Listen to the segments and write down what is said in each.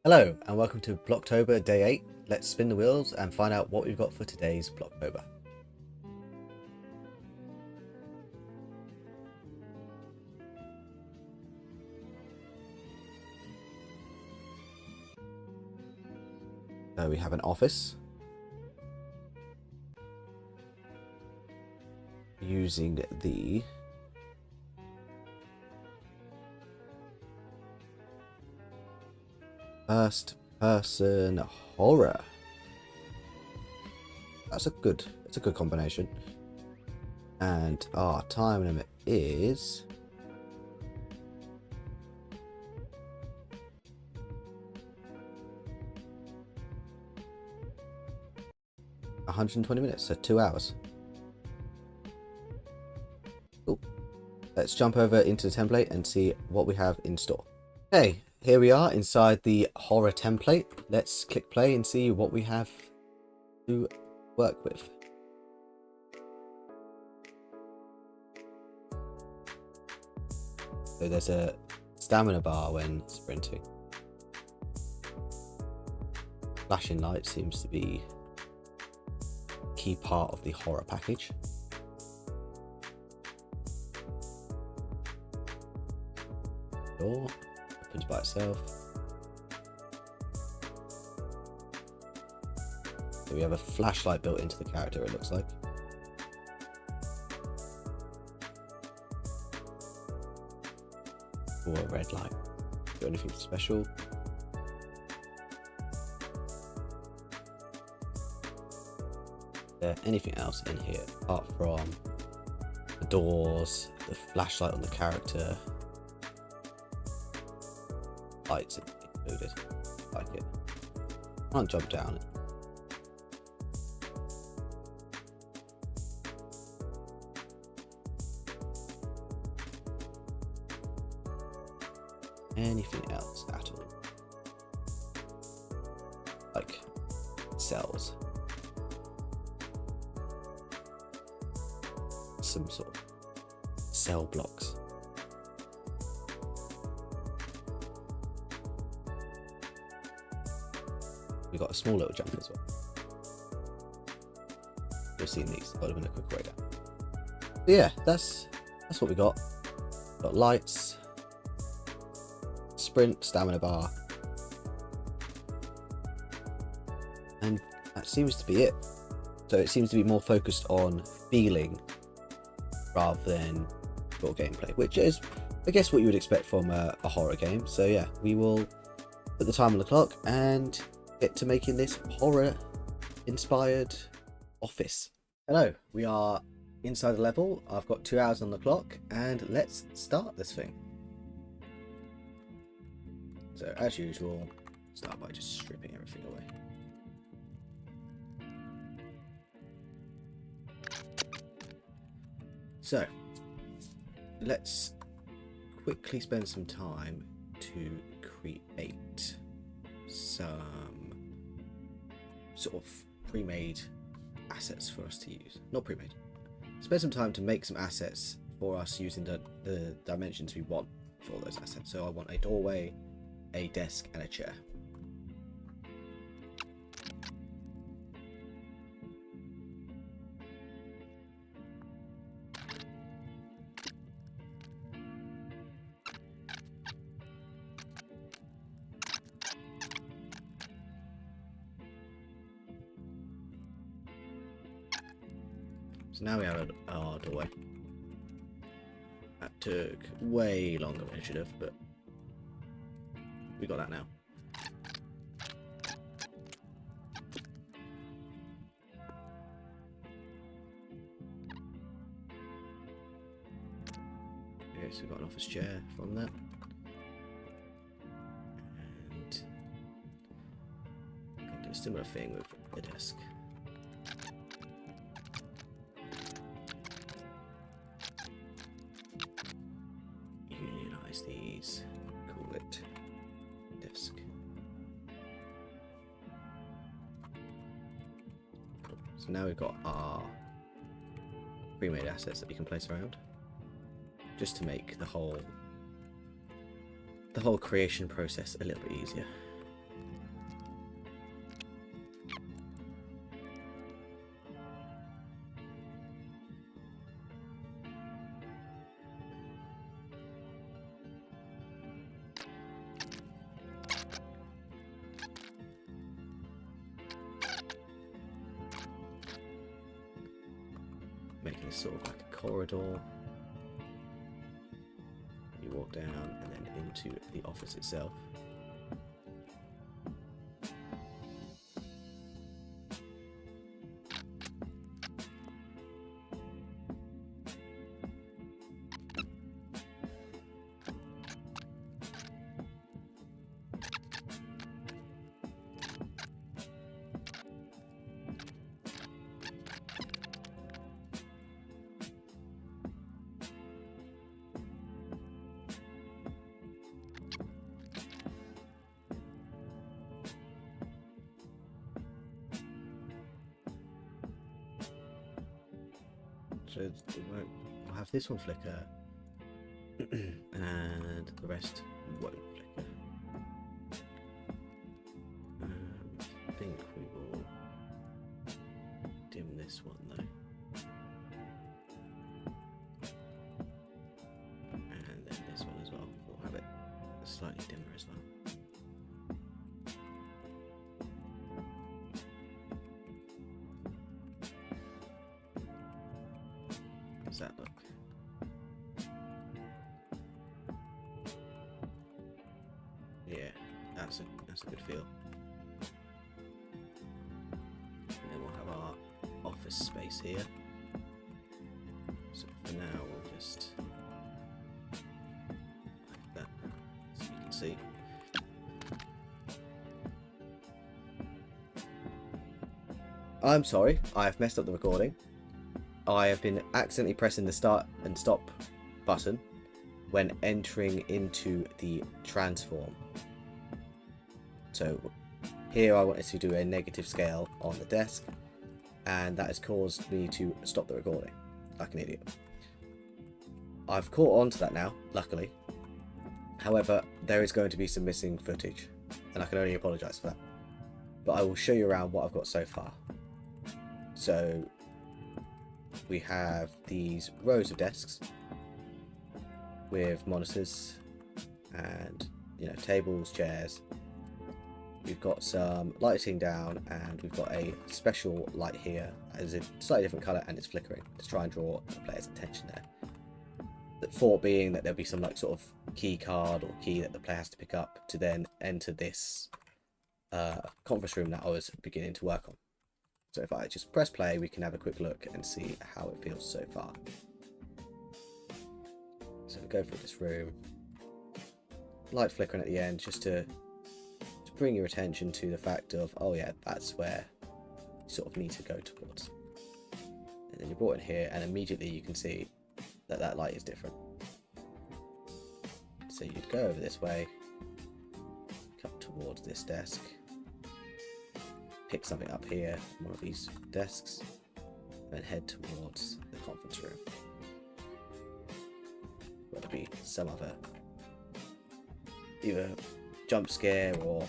Hello and welcome to Blocktober Day 8. Let's spin the wheels and find out what we've got for today's Blocktober. So we have an office using the first person horror. It's a good combination. And our time limit is 120 minutes, so 2 hours. Cool. Let's jump over into the template and see what we have in store. Okay, here we are inside the horror template. Let's click play and see what we have to work with. So there's a stamina bar when sprinting. Flashing light seems to be a key part of the horror package. Door opens by itself. So we have a flashlight built into the character, it looks like. Or a red light. Do anything special? Anything else in here apart from the doors, the flashlight on the character, lights included? Like it. Can't jump down it. Anything else at all? Like cells. Some sort of cell blocks. We got a small little jump as well. You've seen these. That would have been a quick way down. But yeah, that's what we got. Got lights, sprint, stamina bar, and that seems to be it. So it seems to be more focused on feeling rather than sort of gameplay, which is, I guess, what you would expect from a horror game. So yeah, we will put the time on the clock and get to making this horror inspired office. Hello, we are inside the level. I've got 2 hours on the clock and let's start this thing. So as usual, start by just stripping everything away. So let's quickly spend some time to create some sort of pre-made assets for us to use. Not pre-made. Spend some time to make some assets for us using the dimensions we want for those assets. So I want a doorway, a desk, and a chair. So now we have our doorway. That took way longer than it should have, but we got that now. Okay, so we've got an office chair from that. And we can do a similar thing with the desk. Unionize these, call it desk. Cool. So now we've got our pre-made assets that we can place around, just to make the whole creation process a little bit easier. Making this sort of like a corridor. You walk down and then into the office itself. So I'll have this one flicker and the rest won't flicker. I think we will dim this one though. And then this one as well. We'll have it slightly dimmer as well. Does that look? Yeah, that's a good feel. And then we'll have our office space here. So for now we'll just like that, so you can see. I'm sorry, I've messed up the recording. I have been accidentally pressing the start and stop button when entering into the transform. So here I wanted to do a negative scale on the desk, and that has caused me to stop the recording like an idiot. I've caught on to that now, luckily. However, there is going to be some missing footage, and I can only apologise for that. But I will show you around what I've got so far. So we have these rows of desks with monitors and, you know, tables, chairs. We've got some lighting down, and we've got a special light here as a slightly different colour, and it's flickering to try and draw the player's attention there. The thought being that there'll be some like sort of key card or key that the player has to pick up to then enter this conference room that I was beginning to work on. So if I just press play, we can have a quick look and see how it feels so far. So we go through this room. Light flickering at the end just to bring your attention to the fact of, oh yeah, that's where you sort of need to go towards. And then you're brought in here, and immediately you can see that that light is different. So you'd go over this way, come towards this desk, pick something up here, one of these desks, and head towards the conference room. Whether it be some other either jump scare or,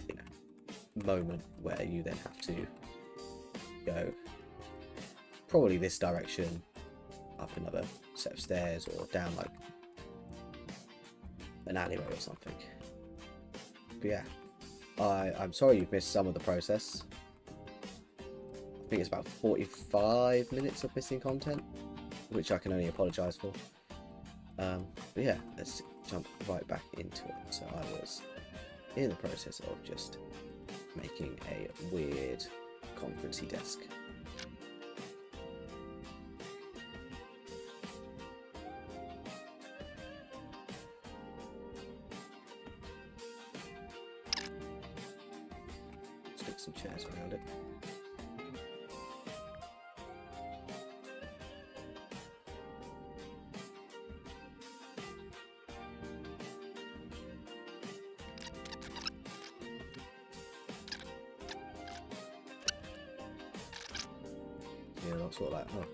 you know, moment where you then have to go probably this direction, up another set of stairs, or down like an alleyway or something. But yeah, I'm sorry you've missed some of the process. I think it's about 45 minutes of missing content, which I can only apologise for. But yeah, let's jump right back into it. So I was in the process of just making a weird conferencey desk. Stick some chairs around it. Yeah, I'm sort of like, oh,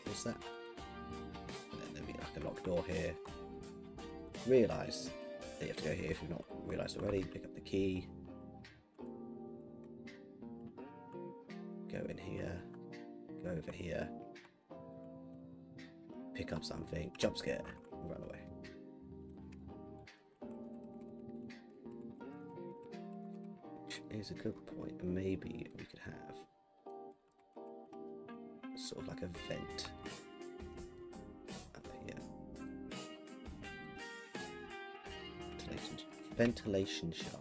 what's that? And then there'll be like a locked door here. Realise that you have to go here if you've not realised already. Pick up the key, Go over here. Pick up something. Jump scare. And run away. Which is a good point. Maybe we could have sort of like a vent up here. Ventilation shaft.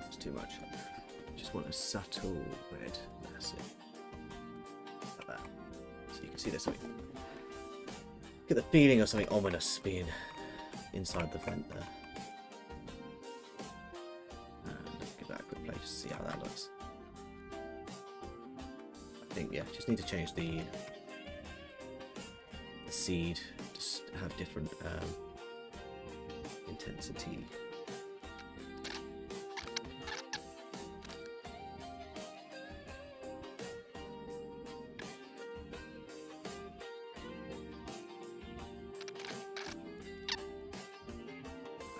It's too much. Just want a subtle red. That's it. Like that. So you can see there's something. Get the feeling of something ominous being inside the vent there. And give that a quick play just to see how that looks. I think, yeah, just need to change the seed, just have different intensity.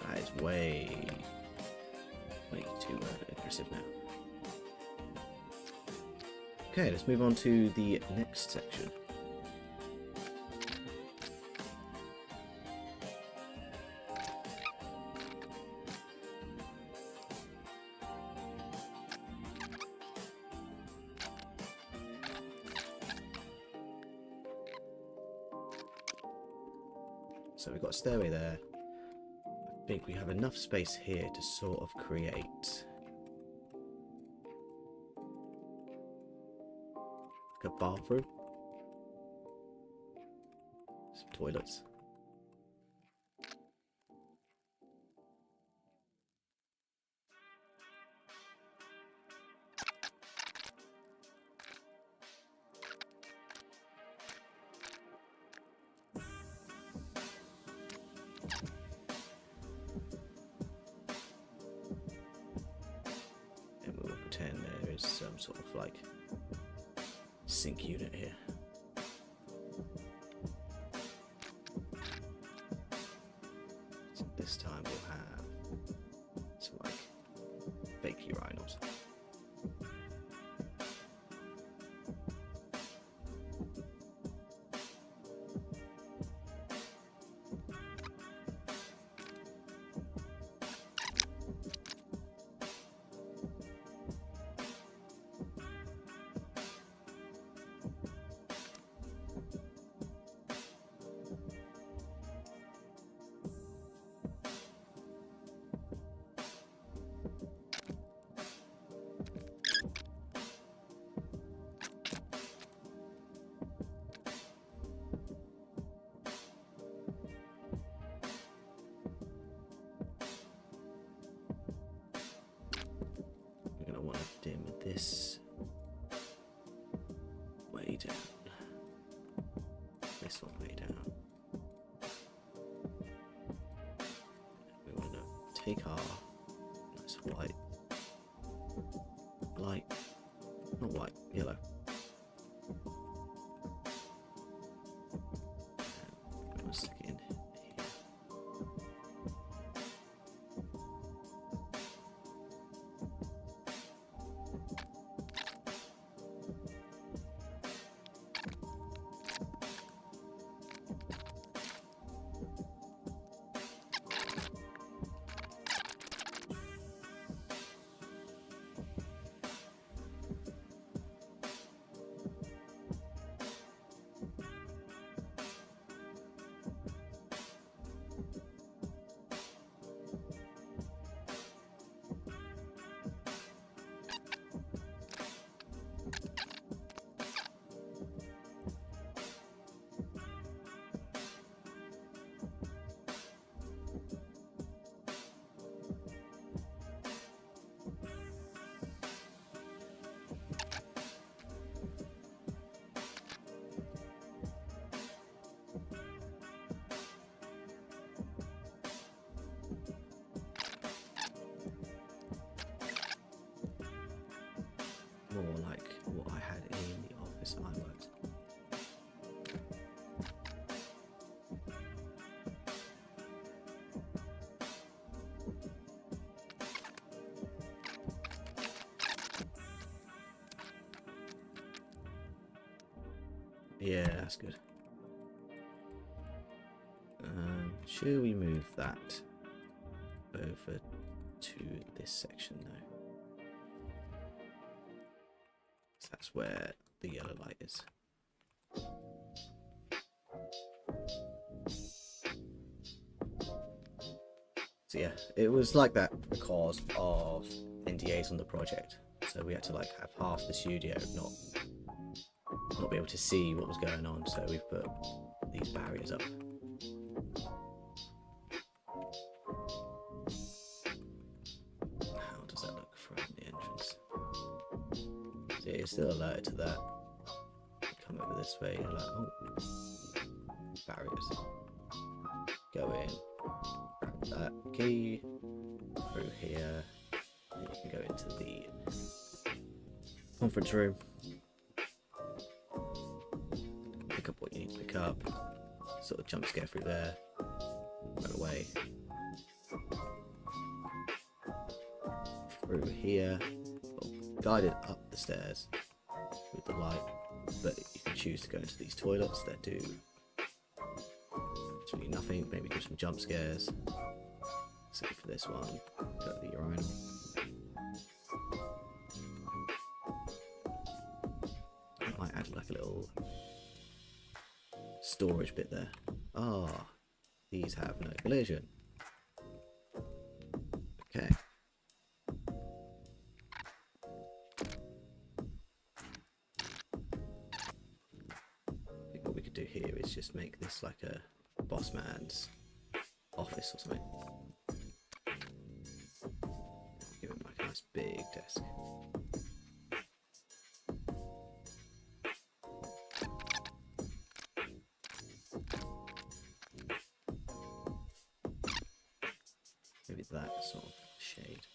That is way too aggressive now. Okay, let's move on to the next section. So we've got a stairway there. I think we have enough space here to sort of create like a bathroom. Some toilets. Pretend there is some sort of like sink unit here. So this time we'll have some like fake urinals. Dim this way down, this one way down. We want to take our nice white, light, not white, yellow. And we're going to stick it in here. More like what I this ironworks. Yeah, that's good. Should we move that over to this section though? So that's where the yellow light is. So yeah, it was like that because of NDAs on the project. So we had to like have half the studio not be able to see what was going on. So we've put these barriers up. How does that look from the entrance? So you're still alerted to that. Come over this way, you're like, oh, barriers. Go in, grab that key, through here, and you can go into the conference room. Pick up what you need to pick up, sort of jump scare through there, run away. Through here, guided up the stairs with the light, but you can choose to go into these toilets that do absolutely nothing, maybe do some jump scares. So for this one, go to the urinal. I might add like a little storage bit there. Ah, these have no collision. Okay. I think what we could do here is just make this like a boss man's office or something. Give him like a nice big desk. Maybe that sort of shade.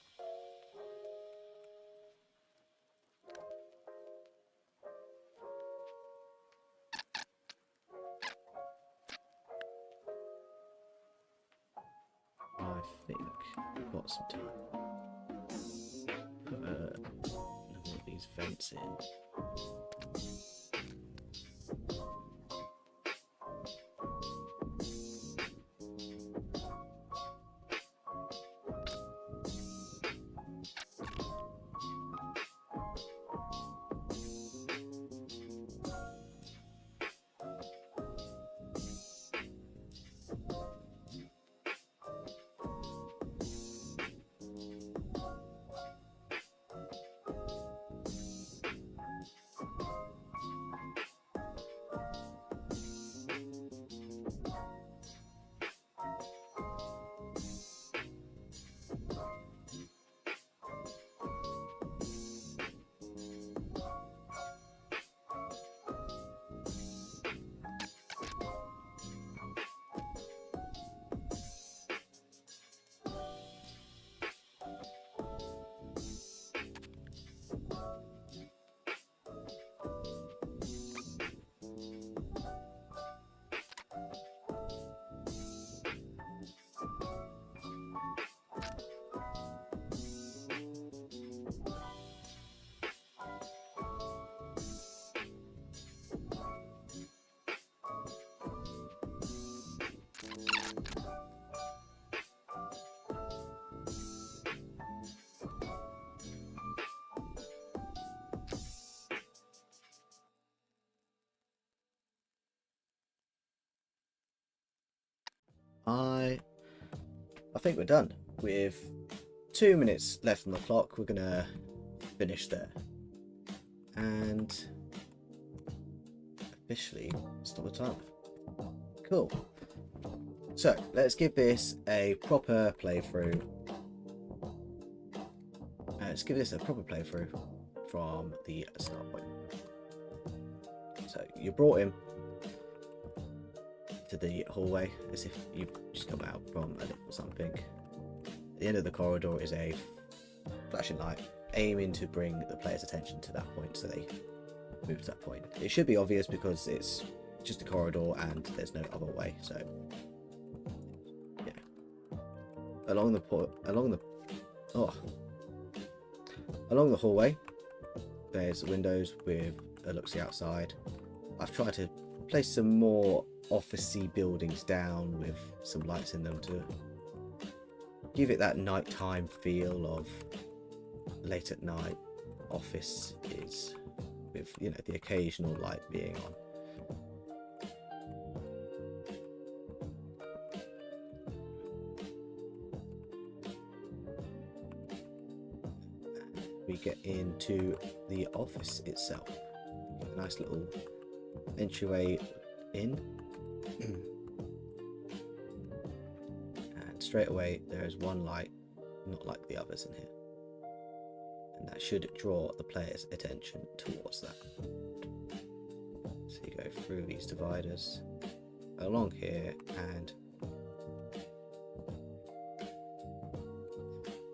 I think we've got some time. Put one of these vents in. I think we're done. With 2 minutes left on the clock, we're gonna finish there and officially stop the timer. Cool. So let's give this a proper playthrough. From the start point. So you brought him to the hallway as if you've just come out from a lift or something. At the end of the corridor is a flashing light aiming to bring the player's attention to that point so they move to that point. It should be obvious because it's just a corridor and there's no other way. So yeah, along the hallway, there's windows with a look-see outside. I've tried to place some more officey buildings down with some lights in them to give it that nighttime feel of late at night office is, with, you know, the occasional light being on. We get into the office itself. Get a nice little entryway in. And straight away there is one light, not like the others in here. And that should draw the player's attention towards that. So you go through these dividers, along here,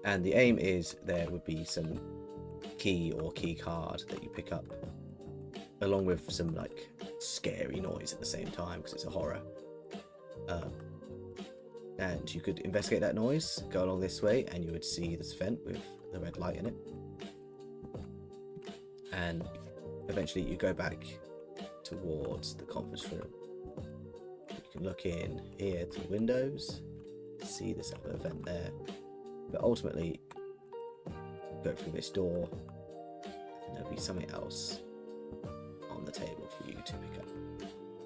and the aim is there would be some key or key card that you pick up, along with some like scary noise at the same time because it's a horror. And you could investigate that noise, go along this way, and you would see this vent with the red light in it. And eventually you go back towards the conference room. You can look in here to the windows, see this other vent there, but ultimately go through this door and there'll be something else on the table for you to pick up.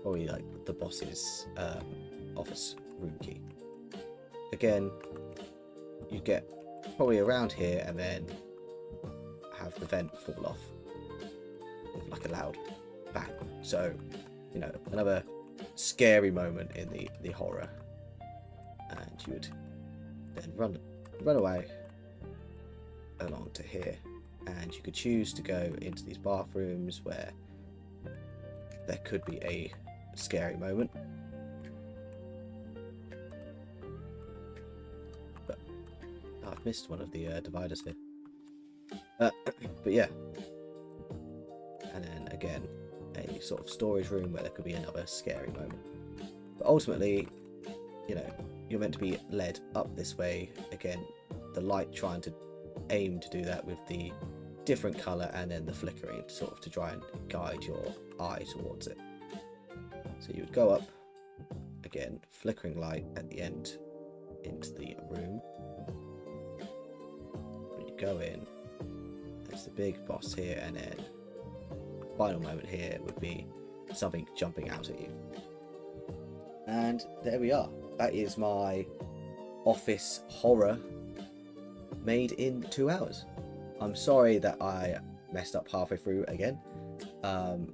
Probably like the boss's office room key. Again, you get probably around here and then have the vent fall off with like a loud bang. So, you know, another scary moment in the horror. And you would then run away along to here, and you could choose to go into these bathrooms where there could be a scary moment. But I've missed one of the dividers here. But yeah, and then again a sort of storage room where there could be another scary moment. But ultimately, you know, you're meant to be led up this way. Again, the light trying to aim to do that with the different colour and then the flickering sort of to try and guide your eye towards it. So you would go up, again, flickering light at the end into the room. When you go in, there's the big boss here, and then the final moment here would be something jumping out at you. And there we are. That is my office horror made in 2 hours. I'm sorry that I messed up halfway through again. I'm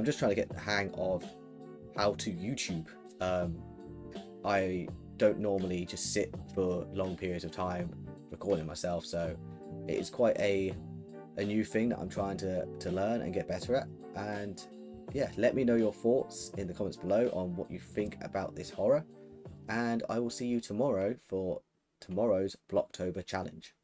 just trying to get the hang of how to YouTube. I don't normally just sit for long periods of time recording myself, so it is quite a new thing that I'm trying to learn and get better at. And yeah, let me know your thoughts in the comments below on what you think about this horror, and I will see you tomorrow for tomorrow's Blocktober challenge.